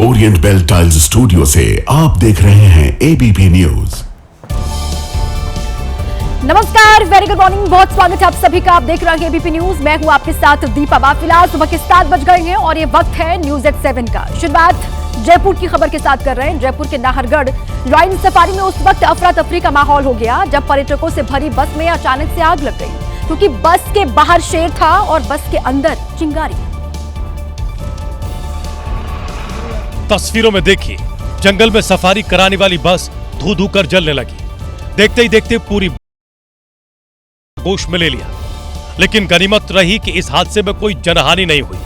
Orient bell tiles studio से आप देख रहे हैं एबीपी न्यूज। नमस्कार, वेरी गुड मॉर्निंग। बहुत स्वागत है आप सभी का। आप देख रहे हैं एबीपी न्यूज। मैं हूं आपके साथ दीपा बा। फिलहाल सुबह के 7 बज गए हैं और ये वक्त है न्यूज एट 7 का। शुरुआत जयपुर की खबर के साथ कर रहे हैं। जयपुर के नाहरगढ़ लाइन सफारी में उस वक्त अफरा तफरी का माहौल हो गया जब पर्यटकों से भरी बस में अचानक से आग लग गई, क्योंकि बस के बाहर शेर था और बस के अंदर चिंगारी। तस्वीरों में देखिए, जंगल में सफारी कराने वाली बस धू धू कर जलने लगी। देखते ही देखते पूरी होश में ले लिया, लेकिन गनीमत रही कि इस हादसे में कोई जनहानि नहीं हुई।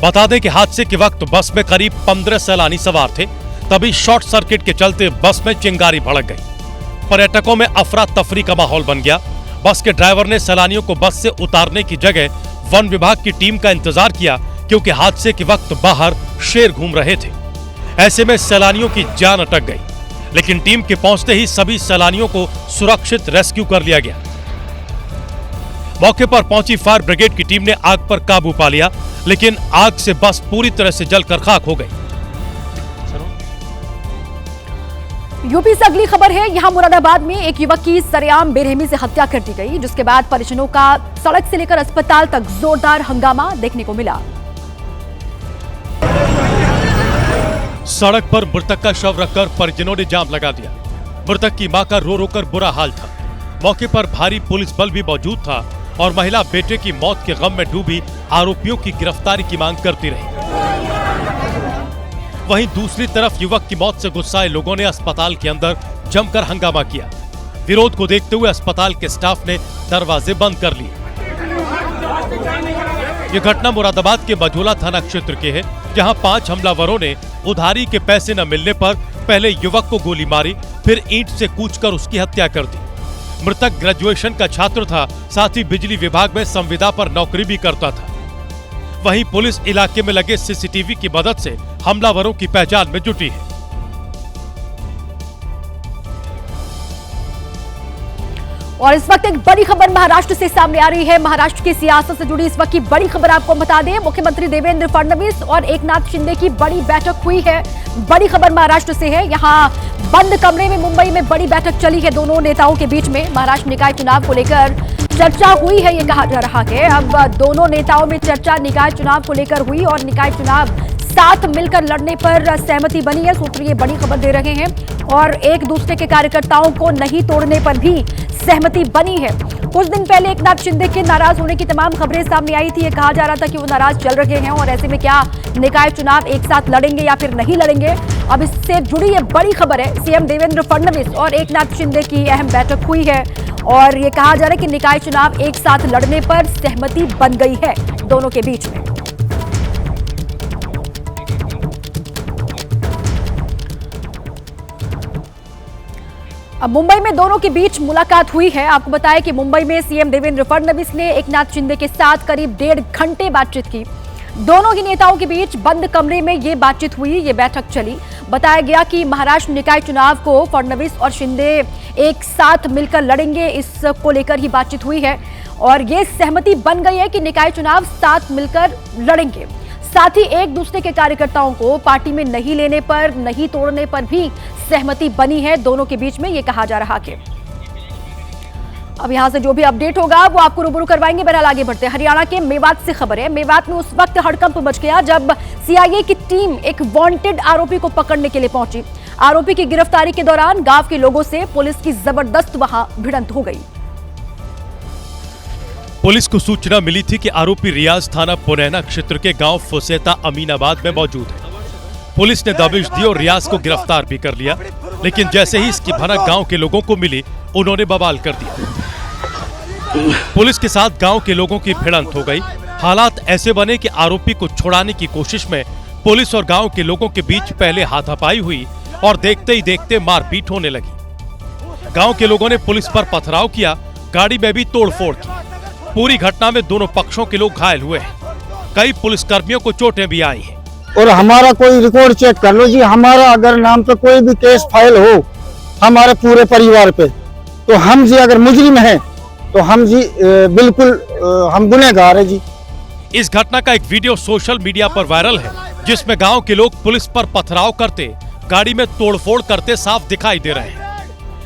बता दें कि हादसे के वक्त बस में करीब 15 सैलानी सवार थे। तभी शॉर्ट सर्किट के चलते बस में चिंगारी भड़क गई। पर्यटकों में अफरा तफरी का माहौल बन गया। बस के ड्राइवर ने सैलानियों को बस से उतारने की जगह वन विभाग की टीम का इंतजार किया, क्योंकि हादसे के वक्त बाहर शेर घूम रहे थे। ऐसे में सैलानियों की जान अटक गई, लेकिन टीम के पहुंचते ही सभी सैलानियों को सुरक्षित रेस्क्यू कर लिया गया। मौके पर पहुंची फायर ब्रिगेड की टीम ने आग पर काबू पा लिया, लेकिन आग से बस पूरी तरह से जलकर खाक हो गई। यूपी से अगली खबर है। यहां मुरादाबाद में एक युवक की सरेआम बेरहमी से हत्या कर दी गई, जिसके बाद परिजनों का सड़क से लेकर अस्पताल तक जोरदार हंगामा देखने को मिला। सड़क पर मृतक का शव रखकर परिजनों ने जाम लगा दिया। मृतक की मां का रो रो कर बुरा हाल था। मौके पर भारी पुलिस बल भी मौजूद था और महिला बेटे की मौत के गम में डूबी आरोपियों की गिरफ्तारी की मांग करती रही। वहीं दूसरी तरफ युवक की मौत से गुस्साए लोगों ने अस्पताल के अंदर जमकर हंगामा किया। विरोध को देखते हुए अस्पताल के स्टाफ ने दरवाजे बंद कर लिए। यह घटना मुरादाबाद के मझोला थाना क्षेत्र के है, जहां 5 हमलावरों ने उधारी के पैसे न मिलने पर पहले युवक को गोली मारी, फिर ईंट से कूचकर उसकी हत्या कर दी। मृतक ग्रेजुएशन का छात्र था, साथ ही बिजली विभाग में संविदा पर नौकरी भी करता था। वहीं पुलिस इलाके में लगे सीसीटीवी की मदद से हमलावरों की पहचान में जुटी है। और इस वक्त एक बड़ी खबर महाराष्ट्र से सामने आ रही है। महाराष्ट्र की सियासत से जुड़ी इस वक्त की बड़ी खबर आपको बता दें। मुख्यमंत्री देवेंद्र फडणवीस और एकनाथ शिंदे की बड़ी बैठक हुई है। बड़ी खबर महाराष्ट्र से है। यहां बंद कमरे में मुंबई में बड़ी बैठक चली है दोनों नेताओं के बीच में। महाराष्ट्र निकाय चुनाव को लेकर चर्चा हुई है, ये कहा जा रहा है। अब दोनों नेताओं में चर्चा निकाय चुनाव को लेकर हुई और निकाय चुनाव साथ मिलकर लड़ने पर सहमति बनी है। सूत्र ये बड़ी खबर दे रहे हैं और एक दूसरे के कार्यकर्ताओं को नहीं तोड़ने पर भी सहमति बनी है। कुछ दिन पहले एकनाथ शिंदे के नाराज होने की तमाम खबरें सामने आई थी। ये कहा जा रहा था कि वो नाराज चल रहे हैं और ऐसे में क्या निकाय चुनाव एक साथ लड़ेंगे या फिर नहीं लड़ेंगे। अब इससे जुड़ी ये बड़ी खबर है। सीएम देवेंद्र फडणवीस और एकनाथ शिंदे की अहम बैठक हुई है और ये कहा जा रहा है कि निकाय चुनाव एक साथ लड़ने पर सहमति बन गई है दोनों के बीच में। अब मुंबई में दोनों के बीच मुलाकात हुई है। आपको बताया कि मुंबई में सीएम देवेंद्र फडणवीस ने एकनाथ शिंदे के साथ करीब 1.5 घंटे बातचीत की। दोनों ही नेताओं के बीच बंद कमरे में ये बातचीत हुई, ये बैठक चली। बताया गया कि महाराष्ट्र निकाय चुनाव को फडणवीस और शिंदे एक साथ मिलकर लड़ेंगे, इसको लेकर ही बातचीत हुई है और ये सहमति बन गई है कि निकाय चुनाव साथ मिलकर लड़ेंगे। साथ ही एक दूसरे के कार्यकर्ताओं को पार्टी में नहीं लेने पर, नहीं तोड़ने पर भी सहमति बनी है दोनों के बीच में, ये कहा जा रहा है। अब यहां से जो भी अपडेट होगा वो आपको रूबरू करवाएंगे। बहरहाल आगे बढ़ते हैं। हरियाणा के मेवात से खबर है। मेवात में उस वक्त हड़कंप मच गया जब सीआईए की टीम एक वांटेड आरोपी को पकड़ने के लिए पहुंची। आरोपी की गिरफ्तारी के दौरान गांव के लोगों से पुलिस की जबरदस्त वहां भिड़ंत हो गई। पुलिस को सूचना मिली थी कि आरोपी रियाज थाना पुनैना क्षेत्र के गांव फुसेता अमीनाबाद में मौजूद है। पुलिस ने दबिश दी और रियाज को गिरफ्तार भी कर लिया, लेकिन जैसे ही इसकी भनक गांव के लोगों को मिली, उन्होंने बवाल कर दिया। पुलिस के साथ गांव के लोगों की भिड़ंत हो गई। हालात ऐसे बने कि आरोपी को छुड़ाने की कोशिश में पुलिस और गांव के लोगों के बीच पहले हाथापाई हुई और देखते ही देखते मारपीट होने लगी। गांव के लोगों ने पुलिस पर पथराव किया, गाड़ी में भी तोड़फोड़ की। पूरी घटना में दोनों पक्षों के लोग घायल हुए हैं। कई पुलिसकर्मियों को चोटें भी आई हैं। और हमारा कोई रिकॉर्ड चेक कर लो जी, हमारा अगर नाम पे कोई भी केस फाइल हो हमारे पूरे परिवार पे, तो हम जी अगर मुजरिम हैं तो हम जी बिल्कुल हम गुनहगार है जी। इस घटना का एक वीडियो सोशल मीडिया पर वायरल है, जिसमें गांव के लोग पुलिस पर पथराव करते, गाड़ी में तोड़फोड़ करते साफ दिखाई दे रहे हैं।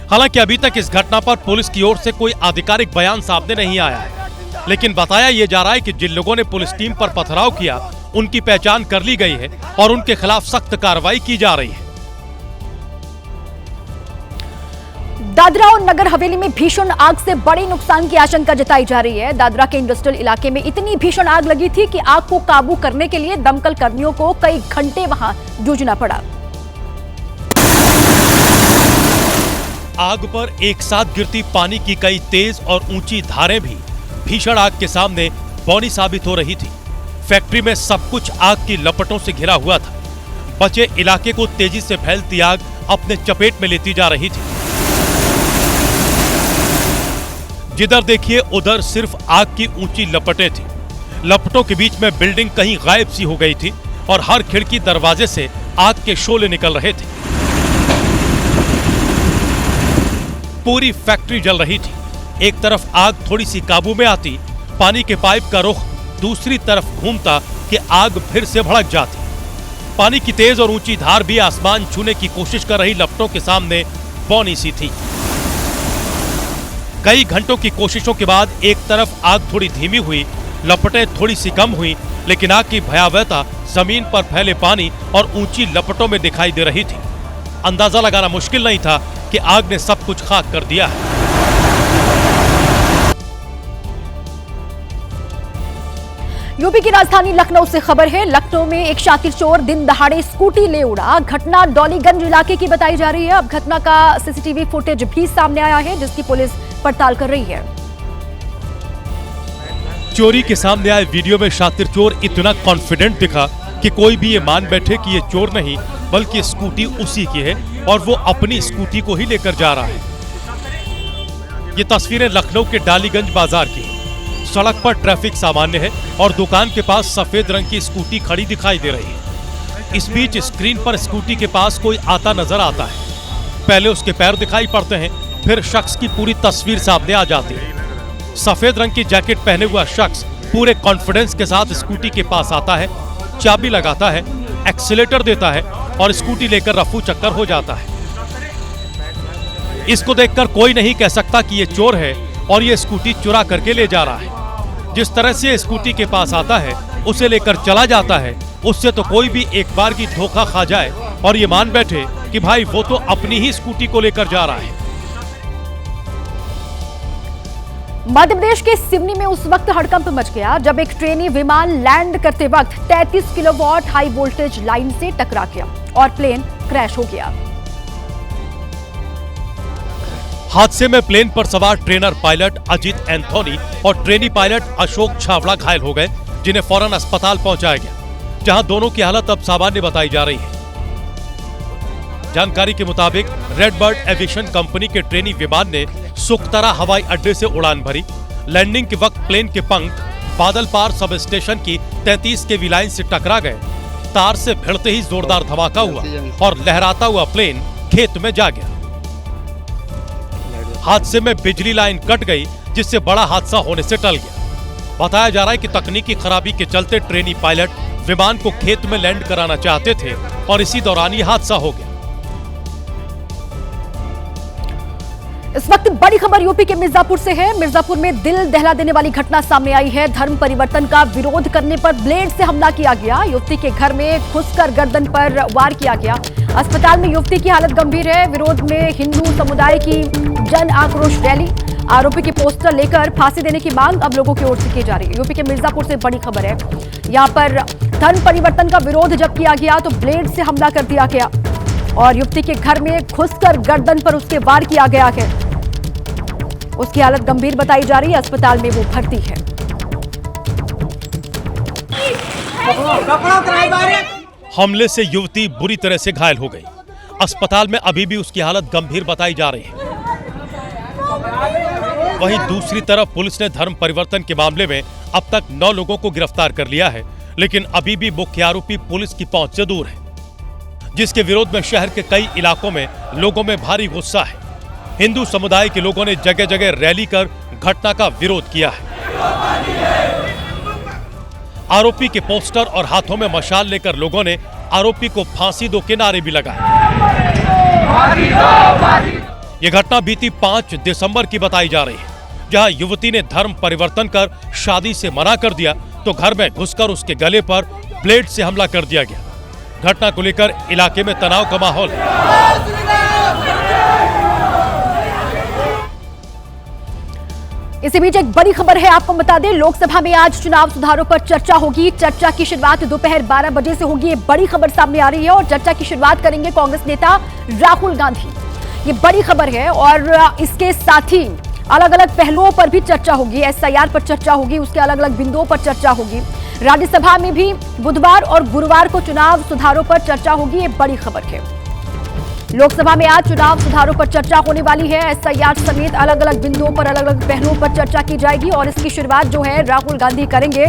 हालांकि अभी तक इस घटना पर पुलिस की ओर से कोई आधिकारिक बयान सामने नहीं आया है, लेकिन बताया यह जा रहा है कि जिन लोगों ने पुलिस टीम पर पथराव किया उनकी पहचान कर ली गई है और उनके खिलाफ सख्त कार्रवाई की जा रही है। दादरा और नगर हवेली में भीषण आग से बड़े नुकसान की आशंका जताई जा रही है। दादरा के इंडस्ट्रियल इलाके में इतनी भीषण आग लगी थी कि आग को काबू करने के लिए दमकल कर्मियों को कई घंटे वहां जूझना पड़ा। आग पर एक साथ गिरती पानी की कई तेज और ऊंची धारें भी भीषण आग के सामने बौनी साबित हो रही थी। फैक्ट्री में सब कुछ आग की लपटों से घिरा हुआ था। बचे इलाके को तेजी से फैलती आग अपने चपेट में लेती जा रही थी। जिधर देखिए उधर सिर्फ आग की ऊंची लपटें थी। लपटों के बीच में बिल्डिंग कहीं गायब सी हो गई थी और हर खिड़की दरवाजे से आग के शोले निकल रहे थे। पूरी फैक्ट्री जल रही थी। एक तरफ आग थोड़ी सी काबू में आती, पानी के पाइप का रुख दूसरी तरफ घूमता कि आग फिर से भड़क जाती। पानी की तेज और ऊंची धार भी आसमान छूने की कोशिश कर रही लपटों के सामने बौनी सी थी। कई घंटों की कोशिशों के बाद एक तरफ आग थोड़ी धीमी हुई, लपटें थोड़ी सी कम हुई, लेकिन आग की भयावहता जमीन पर फैले पानी और ऊंची लपटों में दिखाई दे रही थी। अंदाजा लगाना मुश्किल नहीं था कि आग ने सब कुछ खाक कर दिया है। यूपी की राजधानी लखनऊ से खबर है। लखनऊ में एक शातिर चोर दिन दहाड़े स्कूटी ले उड़ा। घटना डॉलीगंज इलाके की बताई जा रही है। अब घटना का सीसीटीवी फुटेज भी सामने आया है, जिसकी पुलिस पड़ताल कर रही है। चोरी के सामने आए वीडियो में शातिर चोर इतना कॉन्फिडेंट दिखा कि कोई भी ये मान बैठे कि ये चोर नहीं बल्कि स्कूटी उसी की है और वो अपनी स्कूटी को ही लेकर जा रहा है। ये तस्वीरें लखनऊ के डालीगंज बाजार की हैं। सड़क पर ट्रैफिक सामान्य है और दुकान के पास सफेद रंग की स्कूटी खड़ी दिखाई दे रही है। इस बीच स्क्रीन पर स्कूटी के पास कोई आता नजर आता है। पहले उसके पैर दिखाई पड़ते हैं, फिर शख्स की पूरी तस्वीर सामने आ जाती है। सफेद रंग की जैकेट पहने हुआ शख्स पूरे कॉन्फिडेंस के साथ स्कूटी के पास आता है, चाबी लगाता है, एक्सीलेटर देता है और स्कूटी लेकर रफू चक्कर हो जाता है। इसको देखकर कोई नहीं कह सकता कि ये चोर है और ये स्कूटी चुरा करके ले जा रहा है। जिस तरह से स्कूटी के पास आता है, उसे लेकर चला जाता है, उससे तो कोई भी एक बार की धोखा खा जाए और ये मान बैठे कि भाई वो तो अपनी ही स्कूटी को लेकर जा रहा है। मध्य प्रदेश के सिवनी में उस वक्त हड़कंप मच गया जब एक ट्रेनी विमान लैंड करते वक्त 33 किलोवाट हाई वोल्टेज लाइन से टकरा गया और प्लेन क्रैश हो गया। हादसे में प्लेन पर सवार ट्रेनर पायलट अजीत एंथोनी और ट्रेनी पायलट अशोक छावड़ा घायल हो गए, जिन्हें फौरन अस्पताल पहुंचाया गया, जहां दोनों की हालत अब सामान्य बताई जा रही है। जानकारी के मुताबिक रेडबर्ड एविएशन कंपनी के ट्रेनी विमान ने सुखतरा हवाई अड्डे से उड़ान भरी। लैंडिंग के वक्त प्लेन के पंख बादल पार सब स्टेशन की 33 kV लाइन से टकरा गए। तार से भिड़ते ही जोरदार धमाका हुआ और लहराता हुआ प्लेन खेत में जा गया। हादसे में बिजली लाइन कट गई, जिससे बड़ा हादसा होने से टल गया। बताया जा रहा है कि तकनीकी खराबी के चलते ट्रेनी पायलट विमान को खेत में लैंड कराना चाहते थे और इसी दौरान ये हादसा हो गया। इस वक्त बड़ी खबर यूपी के मिर्जापुर से है। मिर्जापुर में दिल दहला देने वाली घटना सामने आई है। धर्म परिवर्तन का विरोध करने पर ब्लेड से हमला किया गया। युवती के घर में घुसकर गर्दन पर वार किया गया। अस्पताल में युवती की हालत गंभीर है। विरोध में हिंदू समुदाय की जन आक्रोश रैली। आरोपी के पोस्टर लेकर फांसी देने की मांग अब लोगों की ओर से की जा रही है। यूपी के मिर्जापुर से बड़ी खबर है। यहाँ पर धर्म परिवर्तन का विरोध जब किया गया तो ब्लेड से हमला कर दिया गया और युवती के घर में घुसकर गर्दन पर उसके वार किया गया है। उसकी हालत गंभीर बताई जा रही है। अस्पताल में वो भर्ती है। हमले से युवती बुरी तरह से घायल हो गई। अस्पताल में अभी भी उसकी हालत गंभीर बताई जा रही है। वहीं दूसरी तरफ पुलिस ने धर्म परिवर्तन के मामले में अब तक 9 लोगों को गिरफ्तार कर लिया है, लेकिन अभी भी मुख्य आरोपी पुलिस की पहुंच से दूर है, जिसके विरोध में शहर के कई इलाकों में लोगों में भारी गुस्सा है। हिंदू समुदाय के लोगों ने जगह जगह रैली कर घटना का विरोध किया है। आरोपी के पोस्टर और हाथों में मशाल लेकर लोगों ने आरोपी को फांसी दो के नारे भी लगाए। ये घटना बीती 5 दिसंबर की बताई जा रही है, जहां युवती ने धर्म परिवर्तन कर शादी से मना कर दिया तो घर में घुसकर उसके गले पर ब्लेड से हमला कर दिया गया। घटना को लेकर इलाके में तनाव का माहौल है। इसी बीच एक बड़ी खबर है, आपको बता दें, लोकसभा में आज चुनाव सुधारों पर चर्चा होगी। चर्चा की शुरुआत दोपहर 12 बजे से होगी। ये बड़ी खबर सामने आ रही है और चर्चा की शुरुआत करेंगे कांग्रेस नेता राहुल गांधी। ये बड़ी खबर है और इसके साथ ही अलग अलग पहलुओं पर भी चर्चा होगी। एसआईआर पर चर्चा होगी, उसके अलग अलग बिंदुओं पर चर्चा होगी। राज्यसभा में भी बुधवार और गुरुवार को चुनाव सुधारों पर चर्चा होगी। ये बड़ी खबर है। लोकसभा में आज चुनाव सुधारों पर चर्चा होने वाली है। एसआईआर समेत अलग अलग बिंदुओं पर, अलग अलग पहलुओं पर चर्चा की जाएगी और इसकी शुरुआत जो है राहुल गांधी करेंगे।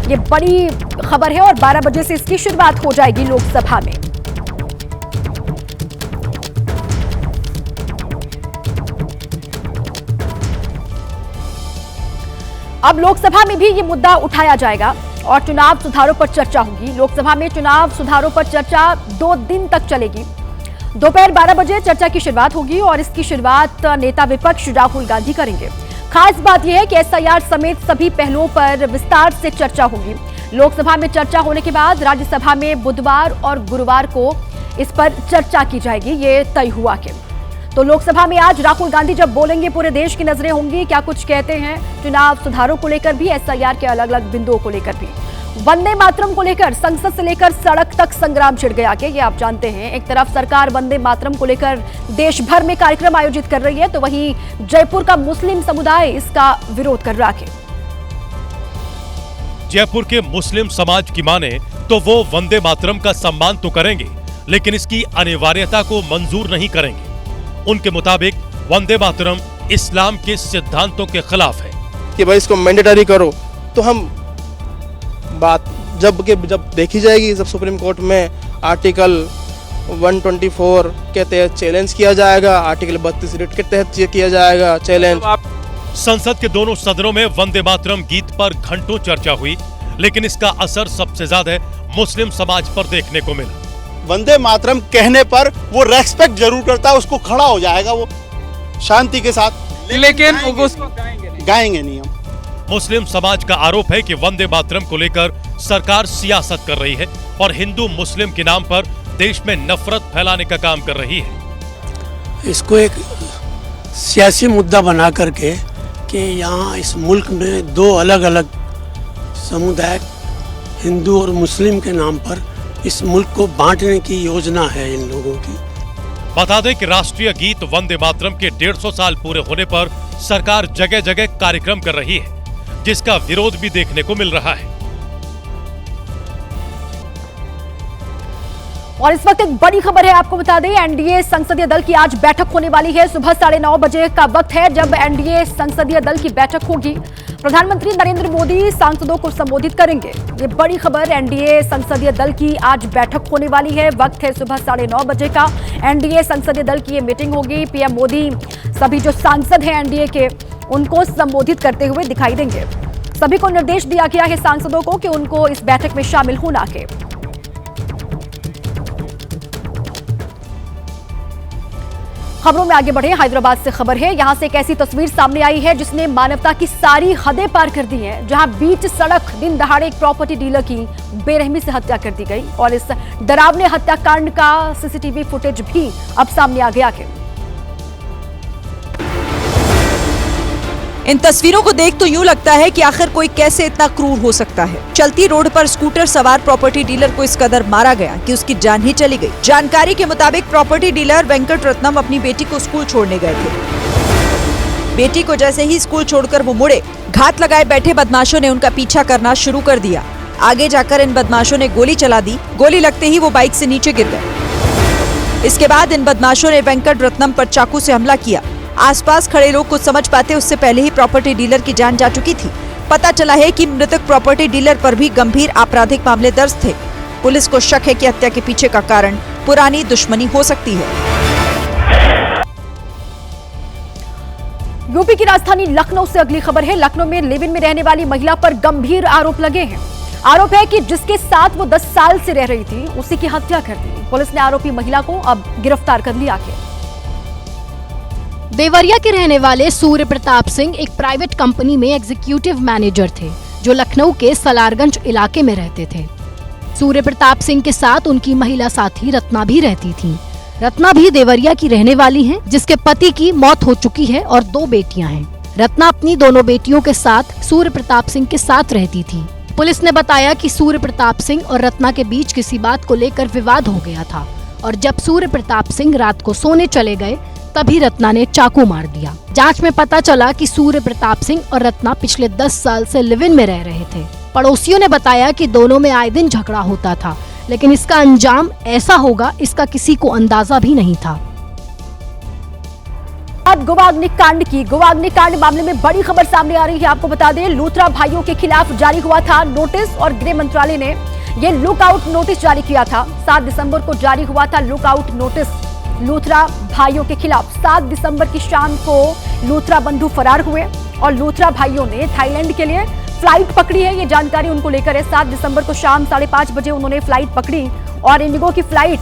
ये बड़ी खबर है और 12 बजे से इसकी शुरुआत हो जाएगी लोकसभा में। अब लोकसभा में भी ये मुद्दा उठाया जाएगा और चुनाव सुधारों पर चर्चा होगी। लोकसभा में चुनाव सुधारों पर चर्चा 2 दिन तक चलेगी। दोपहर 12 बजे चर्चा की शुरुआत होगी और इसकी शुरुआत नेता विपक्ष राहुल गांधी करेंगे। खास बात यह है कि एसआईआर समेत सभी पहलुओं पर विस्तार से चर्चा होगी। लोकसभा में चर्चा होने के बाद राज्यसभा में बुधवार और गुरुवार को इस पर चर्चा की जाएगी, ये तय हुआ कि तो लोकसभा में आज राहुल गांधी जब बोलेंगे, पूरे देश की नजरें होंगी क्या कुछ कहते हैं चुनाव सुधारों को लेकर भी, एसआईआर के अलग अलग बिंदुओं को लेकर भी। वंदे मातरम को लेकर संसद से लेकर सड़क तक संग्राम छिड़ गया कि ये आप जानते हैं। एक तरफ सरकार वंदे मातरम को लेकर देश भर में कार्यक्रम आयोजित कर रही है तो वहीं जयपुर का मुस्लिम समुदाय इसका विरोध कर रहा है। जयपुर के मुस्लिम समाज की माने तो वो वंदे मातरम का सम्मान तो करेंगे, लेकिन इसकी अनिवार्यता को मंजूर नहीं करेंगे। उनके मुताबिक वंदे मातरम इस्लाम के सिद्धांतों के खिलाफ है कि भाई इसको मैंडेटरी करो। तो हम बात जब देखी जाएगी, जब सुप्रीम कोर्ट में आर्टिकल 124 के तहत चैलेंज किया जाएगा, आर्टिकल 32 रिट के तहत किया जाएगा चैलेंज। संसद के दोनों सदनों में वंदे मातरम गीत पर घंटों चर्चा हुई, लेकिन इसका असर सबसे ज्यादा मुस्लिम समाज पर देखने को मिला। वंदे मातरम कहने पर वो रेस्पेक्ट जरूर करता है, उसको खड़ा हो जाएगा वो शांति के साथ, लेकिन गाएंगे नहीं हम। मुस्लिम समाज का आरोप है कि वंदे मातरम को लेकर सरकार सियासत कर रही है और हिंदू मुस्लिम के नाम पर देश में नफरत फैलाने का काम कर रही है। इसको एक सियासी मुद्दा बना करके कि यहाँ इस मुल्क में 2 अलग अलग समुदाय, हिंदू और मुस्लिम के नाम पर इस मुल्क को बांटने की योजना है इन लोगों की। बता दें कि राष्ट्रीय गीत वंदे मातरम के 150 साल पूरे होने पर सरकार जगह जगह कार्यक्रम कर रही है, जिसका विरोध भी देखने को मिल रहा है। और इस वक्त एक बड़ी खबर है, आपको बता दें, एनडीए संसदीय दल की आज बैठक होने वाली है। सुबह 9:30 बजे का वक्त है जब एनडीए संसदीय दल की बैठक होगी। प्रधानमंत्री नरेंद्र मोदी सांसदों को संबोधित करेंगे। ये बड़ी खबर, एनडीए संसदीय दल की आज बैठक होने वाली है। वक्त है सुबह 9:30 बजे का। एनडीए संसदीय दल की ये मीटिंग होगी। पीएम मोदी सभी जो सांसद हैं एनडीए के, उनको संबोधित करते हुए दिखाई देंगे। सभी को निर्देश दिया गया है सांसदों को कि उनको इस बैठक में शामिल होना है। खबरों में आगे बढ़े, हैदराबाद से खबर है। यहां से एक ऐसी तस्वीर सामने आई है जिसने मानवता की सारी हदें पार कर दी हैं, जहां बीच सड़क दिन दहाड़े एक प्रॉपर्टी डीलर की बेरहमी से हत्या कर दी गई और इस डरावने हत्याकांड का सीसीटीवी फुटेज भी अब सामने आ गया है। इन तस्वीरों को देख तो यूं लगता है कि आखिर कोई कैसे इतना क्रूर हो सकता है। चलती रोड पर स्कूटर सवार प्रॉपर्टी डीलर को इस कदर मारा गया कि उसकी जान ही चली गई। जानकारी के मुताबिक प्रॉपर्टी डीलर वेंकट रत्नम अपनी बेटी को स्कूल छोड़ने गए थे। बेटी को जैसे ही स्कूल छोड़कर वो मुड़े, घात लगाए बैठे बदमाशों ने उनका पीछा करना शुरू कर दिया। आगे जाकर इन बदमाशों ने गोली चला दी। गोली लगते ही वो बाइक से नीचे गिर गए। इसके बाद इन बदमाशों ने वेंकट रत्नम पर चाकू से हमला किया। आसपास खड़े लोग कुछ समझ पाते उससे पहले ही प्रॉपर्टी डीलर की जान जा चुकी थी। पता चला है कि मृतक प्रॉपर्टी डीलर पर भी गंभीर आपराधिक मामले दर्ज थे। पुलिस को शक है कि हत्या के पीछे का कारण पुरानी दुश्मनी हो सकती है। यूपी की राजधानी लखनऊ से अगली खबर है। लखनऊ में लिव इन में रहने वाली महिला पर गंभीर आरोप लगे हैं। आरोप है कि जिसके साथ वो 10 साल से रह रही थी उसी की हत्या कर दी। पुलिस ने आरोपी महिला को अब गिरफ्तार कर लिया है। देवरिया के रहने वाले सूर्य प्रताप सिंह एक प्राइवेट कंपनी में एग्जीक्यूटिव मैनेजर थे जो लखनऊ के सलारगंज इलाके में रहते थे। सूर्य प्रताप सिंह के साथ उनकी महिला साथी रत्ना भी रहती थी। रत्ना भी देवरिया की रहने वाली है, जिसके पति की मौत हो चुकी है और 2 बेटियां हैं। रत्ना अपनी दोनों बेटियों के साथ सूर्य प्रताप सिंह के साथ रहती थी। पुलिस ने बताया कि सूर्य प्रताप सिंह और रत्ना के बीच किसी बात को लेकर विवाद हो गया था और जब सूर्य प्रताप सिंह रात को सोने चले गए तभी रत्ना ने चाकू मार दिया। जांच में पता चला कि सूर्य प्रताप सिंह और रत्ना पिछले 10 साल से लिव इन में रह रहे थे। पड़ोसियों ने बताया कि दोनों में आए दिन झगड़ा होता था, लेकिन इसका अंजाम ऐसा होगा इसका किसी को अंदाजा भी नहीं था। अब गोवा अग्निकांड मामले में बड़ी खबर सामने आ रही है। आपको बता दें, लूथरा भाइयों के खिलाफ जारी हुआ था नोटिस और गृह मंत्रालय ने ये लुकआउट नोटिस जारी किया था। 7 दिसंबर को जारी हुआ था लुकआउट नोटिस लूथरा भाइयों के खिलाफ। 7 दिसंबर की शाम को लूथरा बंधु फरार हुए और लूथरा भाइयों ने थाईलैंड के लिए फ्लाइट पकड़ी है। ये जानकारी उनको लेकर है। 7 दिसंबर को शाम 5:30 बजे उन्होंने फ्लाइट पकड़ी और इंडिगो की फ्लाइट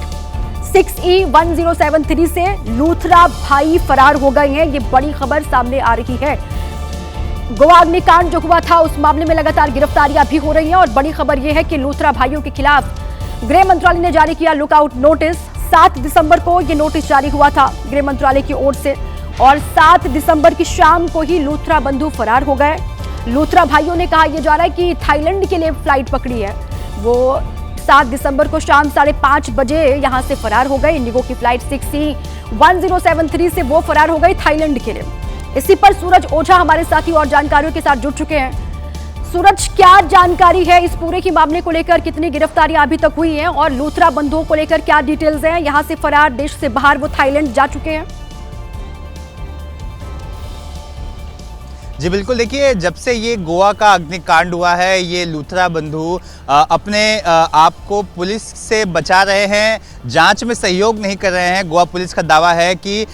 6E1073 से लूथरा भाई फरार हो गए हैं। ये बड़ी खबर सामने आ रही है। गोवा अग्निकांड जो हुआ था उस मामले में लगातार गिरफ्तारियां भी हो रही हैं और बड़ी खबर यह है कि लूथरा भाइयों के खिलाफ गृह मंत्रालय ने जारी किया लुकआउट नोटिस। 7 दिसंबर को ये नोटिस जारी हुआ था गृह मंत्रालय की ओर से और 7 दिसंबर की शाम को ही लूथरा बंधु फरार हो गए। लूथरा भाइयों ने कहा यह जा रहा है कि थाईलैंड के लिए फ्लाइट पकड़ी है। वो 7 दिसंबर को शाम 5:30 बजे यहां से फरार हो गए। इंडिगो की फ्लाइट 6E1073 से वो फरार हो गए थाईलैंड के लिए। इसी पर सूरज ओझा हमारे साथी और जानकारियों के साथ जुड़ चुके हैं। सूरज, क्या जानकारी है इस पूरे की मामले को लेकर? कितनी गिरफ्तारियां अभी तक हुई हैं और लूथरा बंधुओं को लेकर क्या डिटेल्स हैं? यहां से फरार, देश से बाहर वो थाईलैंड जा चुके हैं। जी बिल्कुल, देखिए जब से ये गोवा का अग्निकांड हुआ है ये लूथरा बंधु अपने आप को पुलिस से बचा रहे हैं, जांच में सहयोग नहीं कर रहे हैं। गोवा पुलिस का दावा है कि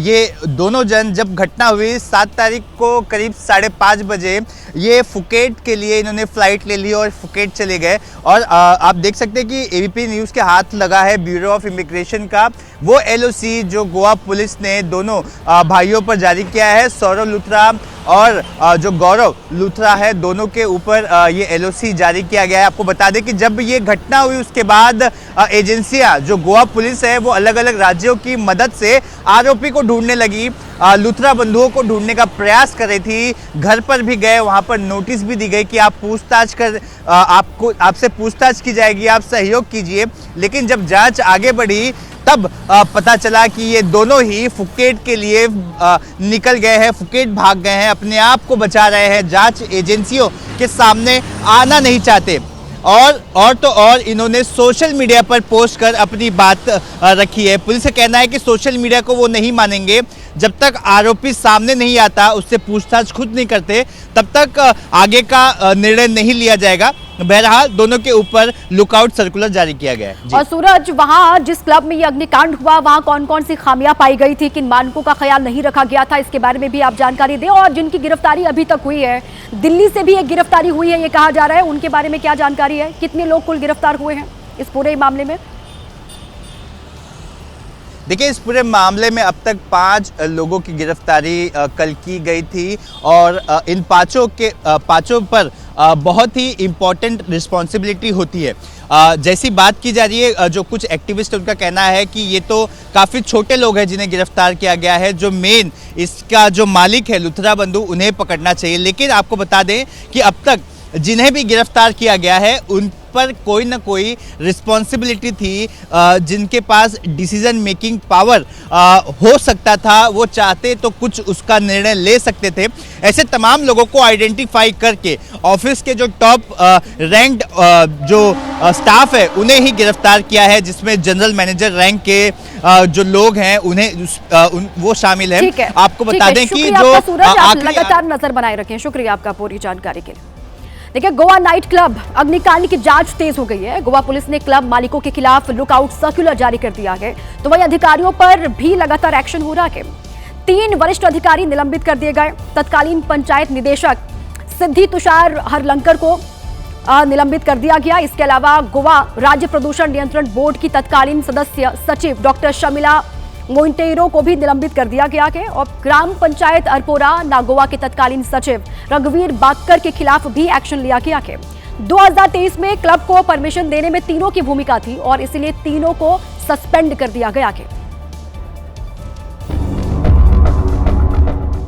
ये दोनों जन जब घटना हुई 7 तारीख को करीब 5:30 बजे ये फुकेट के लिए इन्होंने फ़्लाइट ले ली और फुकेट चले गए। और आप देख सकते हैं कि एबीपी न्यूज़ के हाथ लगा है ब्यूरो ऑफ इमिग्रेशन का वो LOC जो गोवा पुलिस ने दोनों भाइयों पर जारी किया है। सौरव लूथरा और जो गौरव लूथरा है, दोनों के ऊपर ये LOC जारी किया गया है। आपको बता दें कि जब ये घटना हुई उसके बाद एजेंसियां जो गोवा पुलिस है वो अलग अलग राज्यों की मदद से आरोपी को ढूंढने लगी, लूथरा बंधुओं को ढूंढने का प्रयास कर रही थी। घर पर भी गए, वहां पर नोटिस भी दी गई कि आप पूछताछ कर आपसे पूछताछ की जाएगी, आप सहयोग कीजिए। लेकिन जब जांच आगे बढ़ी तब पता चला कि ये दोनों ही फुकेट के लिए निकल गए हैं, फुकेट भाग गए हैं, अपने आप को बचा रहे हैं, जांच एजेंसियों के सामने आना नहीं चाहते। और इन्होंने सोशल मीडिया पर पोस्ट कर अपनी बात रखी है। पुलिस का कहना है कि सोशल मीडिया को वो नहीं मानेंगे जब तक आरोपी सामने नहीं आता, उससे पूछताछ खुद नहीं करते, तब तक आगे का निर्णय नहीं लिया जाएगा। बहरहाल दोनों के ऊपर लुकआउट सर्कुलर जारी किया गया है। और सूरज, वहां जिस क्लब में ये अग्निकांड हुआ वहां कौन कौन सी खामियां पाई गई थी, किन मानकों का ख्याल नहीं रखा गया था, इसके बारे में भी आप जानकारी दें। और जिनकी गिरफ्तारी अभी तक हुई है, दिल्ली से भी एक गिरफ्तारी हुई है ये कहा जा रहा है, उनके बारे में क्या जानकारी है? कितने लोग कुल गिरफ्तार हुए हैं इस पूरे मामले में? देखिए इस पूरे मामले में अब तक 5 लोगों की गिरफ्तारी कल की गई थी और इन पांचों पर बहुत ही इम्पोर्टेंट रिस्पॉन्सिबिलिटी होती है। जैसी बात की जा रही है, जो कुछ एक्टिविस्ट उनका कहना है कि ये तो काफ़ी छोटे लोग हैं जिन्हें गिरफ्तार किया गया है, जो मेन इसका जो मालिक है लूथरा बंधु उन्हें पकड़ना चाहिए। लेकिन आपको बता दें कि अब तक जिन्हें भी गिरफ्तार किया गया है उन पर कोई ना कोई रिस्पॉन्सिबिलिटी थी, जिनके पास डिसीजन मेकिंग पावर हो सकता था, वो चाहते तो कुछ उसका निर्णय ले सकते थे। ऐसे तमाम लोगों को आइडेंटिफाई करके ऑफिस के जो टॉप रैंक्ड जो स्टाफ है उन्हें ही गिरफ्तार किया है, जिसमें जनरल मैनेजर रैंक के जो लोग हैं उन्हें वो शामिल है। आपको बता दें कि जो लगातार नजर बनाए रखें। शुक्रिया आपका पूरी जानकारी के लिए। देखिए, गोवा नाइट क्लब अग्निकांड की जांच तेज हो गई है। गोवा पुलिस ने क्लब मालिकों के खिलाफ लुकआउट सर्कुलर जारी कर दिया है, तो वही अधिकारियों पर भी लगातार एक्शन हो रहा है। 3 वरिष्ठ अधिकारी निलंबित कर दिए गए। तत्कालीन पंचायत निदेशक सिद्धि तुषार हरलंकर को निलंबित कर दिया गया। इसके अलावा गोवा राज्य प्रदूषण नियंत्रण बोर्ड की तत्कालीन सदस्य सचिव डॉक्टर शमिला मोइंटेरो को भी निलंबित कर दिया गया है और ग्राम पंचायत अरपोरा नागोवा के तत्कालीन सचिव रघुवीर बाक्कर के खिलाफ भी एक्शन लिया गया है। 2023 में क्लब को परमिशन देने में तीनों की भूमिका थी और इसलिए तीनों को सस्पेंड कर दिया गया है।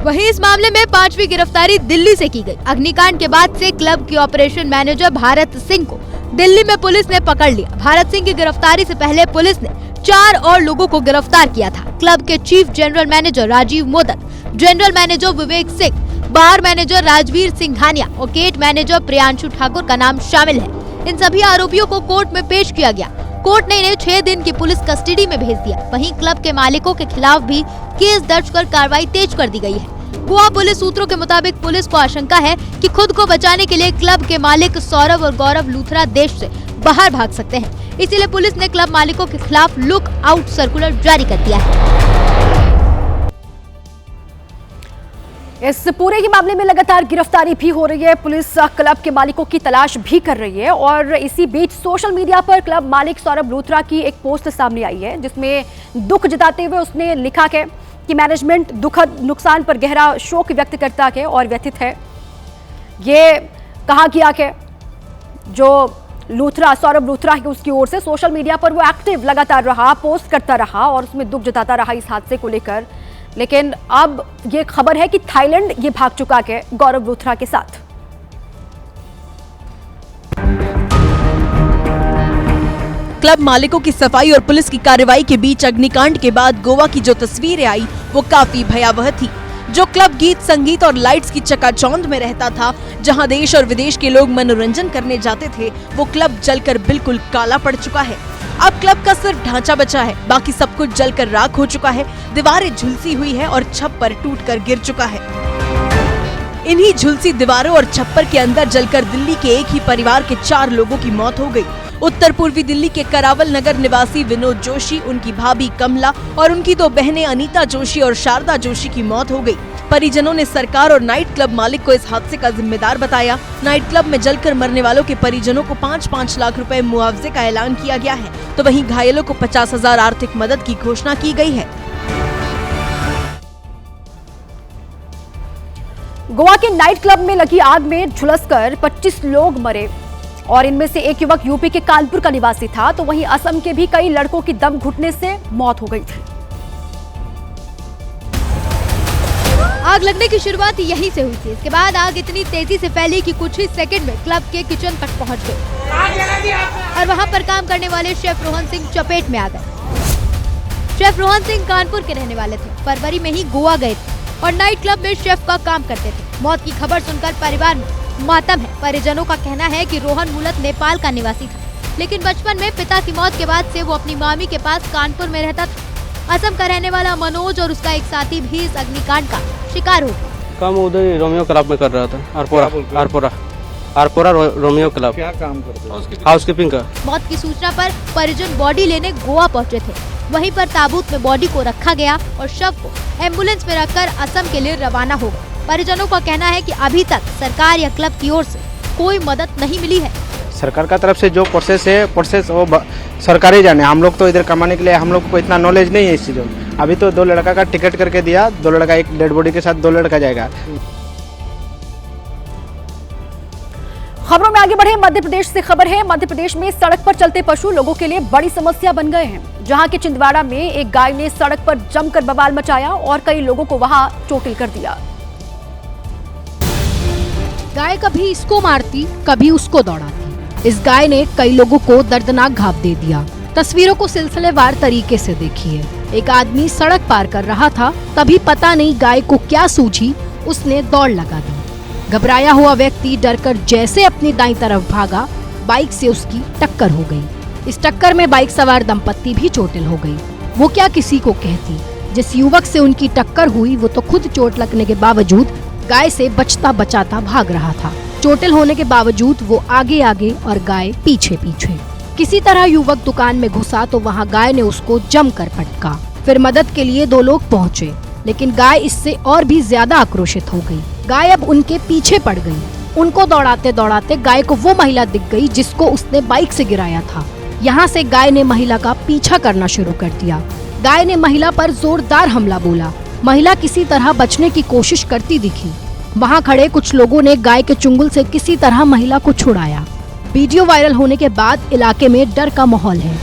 वहीं इस मामले में 5वीं गिरफ्तारी दिल्ली से की गई। अग्निकांड के बाद से क्लब के ऑपरेशन मैनेजर भारत सिंह को दिल्ली में पुलिस ने पकड़ लिया। भारत सिंह की गिरफ्तारी से पहले पुलिस ने 4 और लोगों को गिरफ्तार किया था। क्लब के chief general manager Rajiv Modak, general manager Vivek Singh, bar manager Rajveer Singhania और गेट मैनेजर प्रियांशु ठाकुर का नाम शामिल है। इन सभी आरोपियों को कोर्ट में पेश किया गया। कोर्ट ने इन्हें 6 दिन की पुलिस कस्टडी में भेज दिया। वहीं क्लब के मालिकों के खिलाफ भी केस दर्ज कर कार्रवाई तेज कर दी गई है। गोवा पुलिस सूत्रों के मुताबिक पुलिस को आशंका है कि खुद को बचाने के लिए क्लब के मालिक सौरभ और गौरव लूथरा देश से बाहर भाग सकते हैं। इसीलिए पुलिस ने क्लब मालिकों के खिलाफ लुक आउट सर्कुलर जारी कर दिया है। इस पूरे ही मामले में लगातार गिरफ्तारी भी हो रही है। पुलिस क्लब के मालिकों की तलाश भी कर रही है और इसी बीच सोशल मीडिया पर क्लब मालिक सौरभ लूथरा की एक पोस्ट सामने आई है जिसमें दुख जताते हुए उसने लिखा है कि मैनेजमेंट दुखद नुकसान पर गहरा शोक व्यक्त करता है और व्यथित है। ये कहा गया कि जो लूथरा सौरभ लूथरा है उसकी ओर से सोशल मीडिया पर वो एक्टिव लगातार रहा, पोस्ट करता रहा और उसमें दुख जताता रहा इस हादसे को लेकर। लेकिन अब ये खबर है कि थाईलैंड ये भाग चुका है गौरव लूथरा के साथ। क्लब मालिकों की सफाई और पुलिस की कार्रवाई के बीच अग्निकांड के बाद गोवा की जो तस्वीरें आई वो काफी भयावह थी। जो क्लब गीत संगीत और लाइट्स की चकाचौंध में रहता था, जहां देश और विदेश के लोग मनोरंजन करने जाते थे, वो क्लब जलकर बिल्कुल काला पड़ चुका है। अब क्लब का सिर्फ ढांचा बचा है, बाकी सब कुछ जलकर राख हो चुका है। दीवारें झुलसी हुई है और छप्पर टूटकर गिर चुका है। इन्हीं झुलसी दीवारों और छप्पर के अंदर जलकर दिल्ली के एक ही परिवार के 4 लोगों की मौत हो गई। उत्तर पूर्वी दिल्ली के करावल नगर निवासी विनोद जोशी, उनकी भाभी कमला और उनकी 2 बहनें अनीता जोशी और शारदा जोशी की मौत हो गई। परिजनों ने सरकार और नाइट क्लब मालिक को इस हादसे का जिम्मेदार बताया। नाइट क्लब में जलकर मरने वालों के परिजनों को 5-5 लाख रुपए मुआवजे का ऐलान किया गया है, तो वहीं घायलों को 50,000 आर्थिक मदद की घोषणा की गई है। गोवा के नाइट क्लब में लगी आग में झुलसकर 25 लोग मरे और इनमें से एक युवक यूपी के कानपुर का निवासी था, तो वहीं असम के भी कई लड़कों की दम घुटने से मौत हो गई थी। आग लगने की शुरुआत यहीं से हुई थी। इसके बाद आग इतनी तेजी से फैली कि कुछ ही सेकंड में क्लब के किचन तक पहुंच गई और वहां पर काम करने वाले शेफ रोहन सिंह चपेट में आ गए। शेफ रोहन सिंह कानपुर के रहने वाले थे, फरवरी में ही गोवा गए थे और नाइट क्लब में शेफ का काम करते थे। मौत की खबर सुनकर परिवार में मातम है। परिजनों का कहना है कि रोहन मूलत नेपाल का निवासी था, लेकिन बचपन में पिता की मौत के बाद से वो अपनी मामी के पास कानपुर में रहता था। असम का रहने वाला मनोज और उसका एक साथी भी इस अग्निकांड का शिकार हो गया। काम उधर रोमियो क्लब में कर रहा था, आरपोरा रोमियो क्लब। क्या काम करते हैं? हाउसकीपिंग का। मौत की सूचना पर परिजन बॉडी लेने गोवा पहुंचे थे। वहीं पर ताबूत में बॉडी को रखा गया और शव को एम्बुलेंस में रखकर असम के लिए रवाना हो गया। परिजनों का कहना है कि अभी तक सरकार या क्लब की ओर से कोई मदद नहीं मिली है। सरकार का तरफ से जो प्रोसेस है, वो सरकार ही जाने। हम लोग तो इधर कमाने के लिए हम लोग को इतना नॉलेज नहीं है इस चीज़ों में। अभी तो 2 लड़का का टिकट करके दिया, 2 लड़का एक डेड बॉडी के साथ 2 लड़का जाएगा। खबरों में आगे बढ़े, मध्य प्रदेश से खबर है। मध्य प्रदेश में सड़क पर चलते पशु लोगों के लिए बड़ी समस्या बन गए हैं। जहां के छिंदवाड़ा में एक गाय ने सड़क पर जमकर बवाल मचाया और कई लोगों को वहां चोटिल कर दिया। गाय कभी इसको मारती, कभी उसको दौड़ाती। इस गाय ने कई लोगों को दर्दनाक घाव दे दिया। तस्वीरों को सिलसिलेवार तरीके से देखिए। एक आदमी सड़क पार कर रहा था, तभी पता नहीं गाय को क्या सूझी, उसने दौड़ लगा दी। घबराया हुआ व्यक्ति डरकर जैसे अपनी दाईं तरफ भागा, बाइक से उसकी टक्कर हो गई। इस टक्कर में बाइक सवार दंपत्ति भी चोटिल हो गई। वो क्या किसी को कहती। जिस युवक से उनकी टक्कर हुई वो तो खुद चोट लगने के बावजूद गाय से बचता बचाता भाग रहा था। चोटिल होने के बावजूद वो आगे आगे और गाय पीछे पीछे। किसी तरह युवक दुकान में घुसा तो वहाँ गाय ने उसको जमकर पटका। फिर मदद के लिए 2 लोग पहुँचे, लेकिन गाय इससे और भी ज्यादा आक्रोशित हो गई। गाय अब उनके पीछे पड़ गई। उनको दौड़ाते दौड़ाते गाय को वो महिला दिख गई जिसको उसने बाइक से गिराया था। यहाँ से गाय ने महिला का पीछा करना शुरू कर दिया। गाय ने महिला पर जोरदार हमला बोला। महिला किसी तरह बचने की कोशिश करती दिखी। वहाँ खड़े कुछ लोगों ने गाय के चुंगल से किसी तरह महिला को छुड़ाया। वीडियो वायरल होने के बाद इलाके में डर का माहौल है।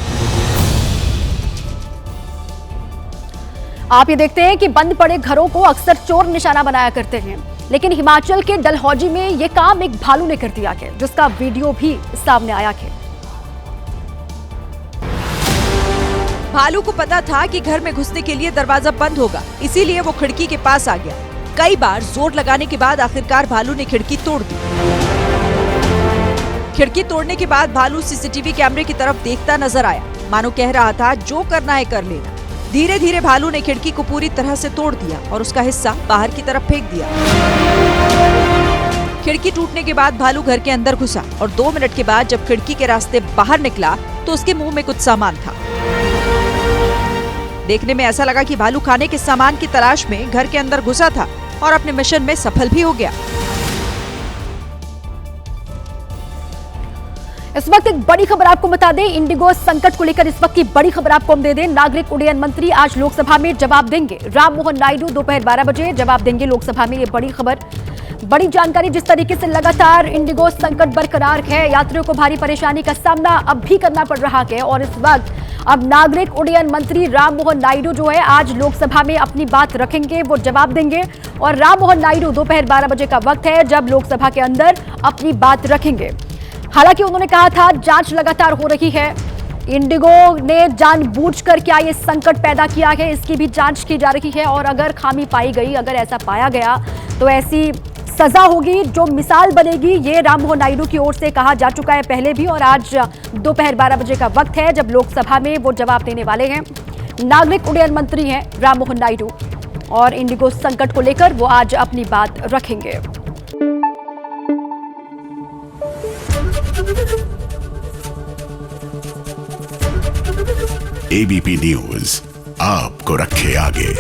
आप ये देखते हैं कि बंद पड़े घरों को अक्सर चोर निशाना बनाया करते हैं, लेकिन हिमाचल के डलहौजी में ये काम एक भालू ने कर दिया है, जिसका वीडियो भी सामने आया है। भालू को पता था कि घर में घुसने के लिए दरवाजा बंद होगा, इसीलिए वो खिड़की के पास आ गया। कई बार जोर लगाने के बाद आखिरकार भालू ने खिड़की तोड़ दी। खिड़की तोड़ने के बाद भालू सीसीटीवी कैमरे की तरफ देखता नजर आया, मानो कह रहा था जो करना है कर लेना। धीरे धीरे भालू ने खिड़की को पूरी तरह से तोड़ दिया और उसका हिस्सा बाहर की तरफ फेंक दिया। खिड़की टूटने के बाद भालू घर के अंदर घुसा और 2 मिनट के बाद जब खिड़की के रास्ते बाहर निकला तो उसके मुंह में कुछ सामान था। देखने में ऐसा लगा कि भालू खाने के सामान की तलाश में घर के अंदर घुसा था और अपने मिशन में सफल भी हो गया। इस वक्त एक बड़ी खबर आपको बता दें, इंडिगो संकट को लेकर इस वक्त की बड़ी खबर आपको हम दे दें। नागरिक उड्डयन मंत्री आज लोकसभा में जवाब देंगे। राम मोहन नायडू दोपहर 12 बजे जवाब देंगे लोकसभा में। ये बड़ी खबर, बड़ी जानकारी। जिस तरीके से लगातार इंडिगो संकट बरकरार है, यात्रियों को भारी परेशानी का सामना अब भी करना पड़ रहा है और इस वक्त अब नागरिक उड्डयन मंत्री राम मोहन नायडू जो है आज लोकसभा में अपनी बात रखेंगे, वो जवाब देंगे। और राम मोहन नायडू दोपहर 12 बजे का वक्त है जब लोकसभा के अंदर अपनी बात रखेंगे। हालांकि उन्होंने कहा था जांच लगातार हो रही है, इंडिगो ने जानबूझकर क्या ये संकट पैदा किया है इसकी भी जांच की जा रही है और अगर खामी पाई गई, अगर ऐसा पाया गया तो ऐसी सजा होगी जो मिसाल बनेगी। ये राम मोहन नायडू की ओर से कहा जा चुका है पहले भी और आज दोपहर 12 बजे का वक्त है जब लोकसभा में वो जवाब देने वाले हैं। नागरिक उड्डयन मंत्री हैं राम मोहन नायडू और इंडिगो संकट को लेकर वो आज अपनी बात रखेंगे। एबीपी न्यूज आपको रखे आगे।